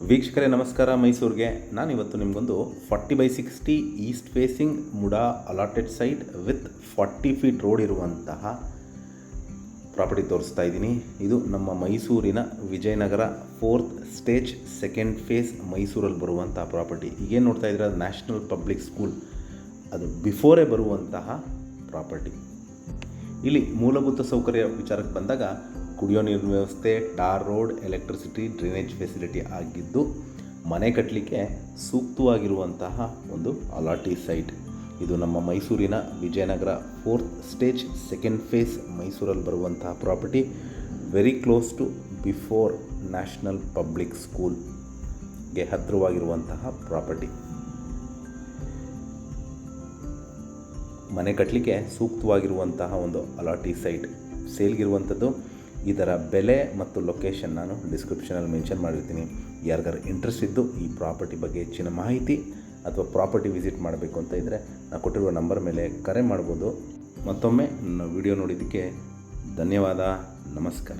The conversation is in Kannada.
ವೀಕ್ಷಕರೇ ನಮಸ್ಕಾರ. ಮೈಸೂರಿಗೆ ನಾನಿವತ್ತು ನಿಮಗೊಂದು 40/60 East facing MUDA allotted site with 40 feet road ಇರುವಂತಹ ಪ್ರಾಪರ್ಟಿ ತೋರಿಸ್ತಾ ಇದ್ದೀನಿ. ಇದು ನಮ್ಮ ಮೈಸೂರಿನ Vijayanagara 4th stage 2nd phase ಮೈಸೂರಲ್ಲಿ ಬರುವಂತಹ ಪ್ರಾಪರ್ಟಿ. ಈಗೇನು ನೋಡ್ತಾ ಇದ್ದೀರಾ, ನ್ಯಾಷನಲ್ ಪಬ್ಲಿಕ್ ಸ್ಕೂಲ್ ಅದು ಬಿಫೋರೇ ಬರುವಂತಹ ಪ್ರಾಪರ್ಟಿ. ಇಲ್ಲಿ ಮೂಲಭೂತ ಸೌಕರ್ಯ ವಿಚಾರಕ್ಕೆ ಬಂದಾಗ ಕುಡಿಯೋ ನೀರಿನ ವ್ಯವಸ್ಥೆ, tar road, electricity, drainage facility ಆಗಿದ್ದು ಮನೆ ಕಟ್ಟಲಿಕ್ಕೆ ಸೂಕ್ತವಾಗಿರುವಂತಹ ಒಂದು ಅಲಾಟಿ ಸೈಟ್. ಇದು ನಮ್ಮ ಮೈಸೂರಿನ Vijayanagara 4th stage 2nd phase ಮೈಸೂರಲ್ಲಿ ಬರುವಂತಹ property. Very close to before national public ಸ್ಕೂಲ್ಗೆ ಹತ್ತಿರವಾಗಿರುವಂತಹ ಪ್ರಾಪರ್ಟಿ. ಮನೆ ಕಟ್ಟಲಿಕ್ಕೆ ಸೂಕ್ತವಾಗಿರುವಂತಹ ಒಂದು ಅಲಾಟಿ ಸೈಟ್ ಸೇಲ್ಗಿರುವಂಥದ್ದು. ಇದರ ಬೆಲೆ ಮತ್ತು ಲೊಕೇಶನ್ ನಾನು ಡಿಸ್ಕ್ರಿಪ್ಷನಲ್ಲಿ ಮೆನ್ಷನ್ ಮಾಡಿರ್ತೀನಿ. ಯಾರಿಗಾರು ಇಂಟ್ರೆಸ್ಟ್ ಇದ್ದು ಈ ಪ್ರಾಪರ್ಟಿ ಬಗ್ಗೆ ಹೆಚ್ಚಿನ ಮಾಹಿತಿ ಅಥವಾ ಪ್ರಾಪರ್ಟಿ ವಿಸಿಟ್ ಮಾಡಬೇಕು ಅಂತ ಇದ್ದರೆ ನಾನು ಕೊಟ್ಟಿರುವ ನಂಬರ್ ಮೇಲೆ ಕರೆ ಮಾಡ್ಬೋದು. ಮತ್ತೊಮ್ಮೆ ನನ್ನ ವಿಡಿಯೋ ನೋಡಿದ್ದಕ್ಕೆ ಧನ್ಯವಾದ. ನಮಸ್ಕಾರ.